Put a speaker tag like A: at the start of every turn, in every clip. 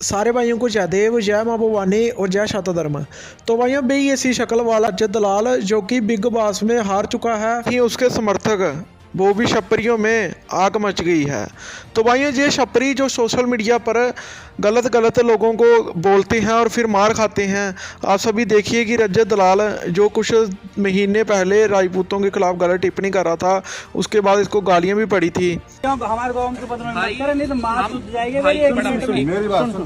A: सारे भाइयों को जय देव, जय माँ भवानी और जय शतधर्म। तो भाइयों बेईसी शक्ल वाला अजय दलाल जो कि बिग बॉस में हार चुका है, ही उसके समर्थक वो भी छपरियों में आग मच गई है। तो भाइयों ये छपरी जो सोशल मीडिया पर गलत गलत लोगों को बोलते हैं और फिर मार खाते हैं। आप सभी देखिए कि अजय दलाल जो कुछ महीने पहले राजपूतों के खिलाफ गलत टिप्पणी कर रहा था, उसके बाद इसको गालियां भी पड़ी थी।
B: हमारे गांव के पत्र में मत करे, नहीं तो मार छूट जाएगी। मेरी बात सुन।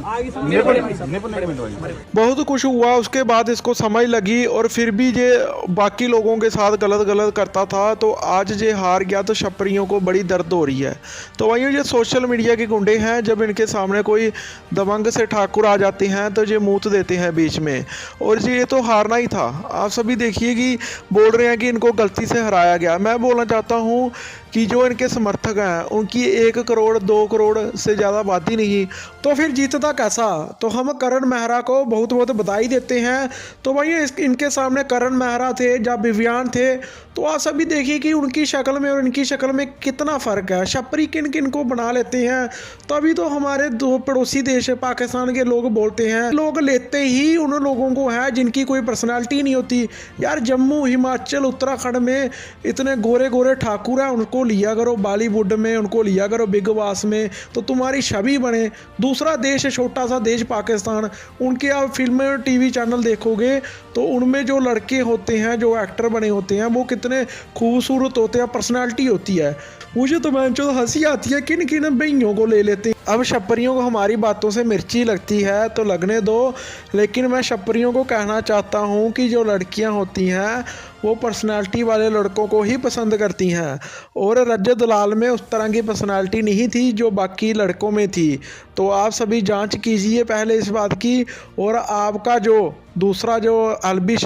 A: बहुत कुछ हुआ, उसके बाद इसको समझ लगी और फिर भी ये बाकी लोगों के साथ गलत गलत करता था। तो आज ये हार गया तो छपरियों को बड़ी दर्द हो रही है। तो वहीं ये सोशल मीडिया के गुंडे हैं, जब इनके सामने कोई दबंग से ठाकुर आ जाते हैं तो ये मूत देते हैं बीच में। और ये तो हारना ही था। आप सभी देखिए कि बोल रहे हैं कि इनको गलती से हराया गया। मैं बोलना चाहता हूँ कि जो इनके समर्थक हैं उनकी 1 करोड़ 2 करोड़ से ज़्यादा बात ही नहीं, तो फिर जीतता कैसा। तो हम करण मेहरा को बहुत बहुत बधाई देते हैं। तो भाई इनके सामने करण मेहरा थे, जब विवियान थे, तो आप सभी देखिए कि उनकी शक्ल में और इनकी शक्ल में कितना फ़र्क है। छपरी किन किन को बना लेते हैं, तभी तो हमारे दो पड़ोसी देश पाकिस्तान के लोग बोलते हैं, लोग लेते ही उन लोगों को है जिनकी कोई पर्सनैलिटी नहीं होती। यार जम्मू हिमाचल उत्तराखंड में इतने गोरे गोरे ठाकुर हैं, उनको लिया करो बॉलीवुड में, उनको लिया करो बिग बॉस में, तो तुम्हारी छवि बने। दूसरा देश, छोटा सा देश पाकिस्तान, उनके आप फिल्म टीवी चैनल देखोगे तो उनमें जो लड़के होते हैं, जो एक्टर बने होते हैं, वो कितने खूबसूरत होते हैं, पर्सनालिटी होती है। मुझे तो जो हंसी आती है किन किन भैयों को ले लेते हैं। अब छपरियों को हमारी बातों से मिर्ची लगती है तो लगने दो, लेकिन मैं छपरियों को कहना चाहता हूँ कि जो लड़कियाँ होती हैं वो पर्सनालिटी वाले लड़कों को ही पसंद करती हैं। और अजय दलाल में उस तरह की पर्सनालिटी नहीं थी जो बाकी लड़कों में थी। तो आप सभी जांच कीजिए पहले इस बात की। और आपका जो दूसरा जो अल्बिश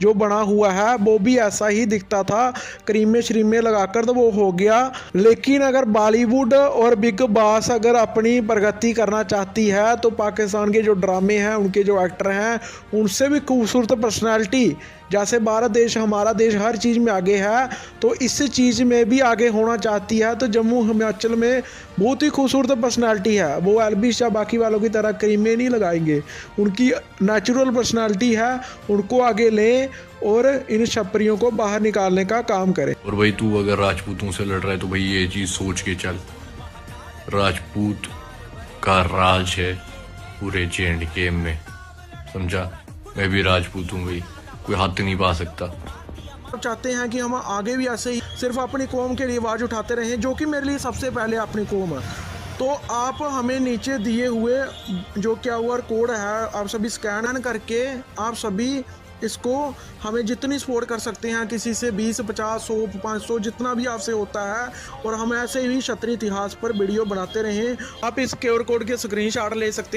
A: जो बना हुआ है वो भी ऐसा ही दिखता था, क्रीमे श्रीमे लगाकर, तो वो हो गया। लेकिन अगर बॉलीवुड और बिग बॉस अगर अपनी प्रगति करना चाहती है तो पाकिस्तान के जो ड्रामे हैं, उनके जो एक्टर हैं, उनसे भी खूबसूरत पर्सनालिटी, जैसे भारत देश हमारा देश हर चीज़ में आगे है, तो इस चीज़ में भी आगे होना चाहती है। तो जम्मू हिमाचल में बहुत ही खूबसूरत पर्सनालिटी है। वो एल्बिश या बाकी वालों की तरह क्रीमें नहीं लगाएंगे, उनकी नेचुरल पर्सनालिटी है, उनको आगे लें और इन छपरियों को बाहर निकालने का काम करें।
C: और भाई तू अगर राजपूतों से लड़ रहा है तो भाई ये चीज़ सोच के चल, राजपूत का राज है पूरे J&K में, समझा। मैं भी राजपूत हूँ भाई, कोई हाथ नहीं पा सकता।
A: आप चाहते हैं कि हम आगे भी ऐसे ही सिर्फ अपनी कौम के लिए आवाज़ उठाते रहें, जो कि मेरे लिए सबसे पहले अपनी कौम है। तो आप हमें नीचे दिए हुए जो QR कोड है, आप सभी स्कैन करके आप सभी इसको हमें जितनी सपोर्ट कर सकते हैं, किसी से 20 50 100 500 जितना भी आपसे होता है, और हम ऐसे ही क्षत्रिय इतिहास पर वीडियो बनाते रहें। आप इस QR कोड के स्क्रीनशॉट ले सकते हैं।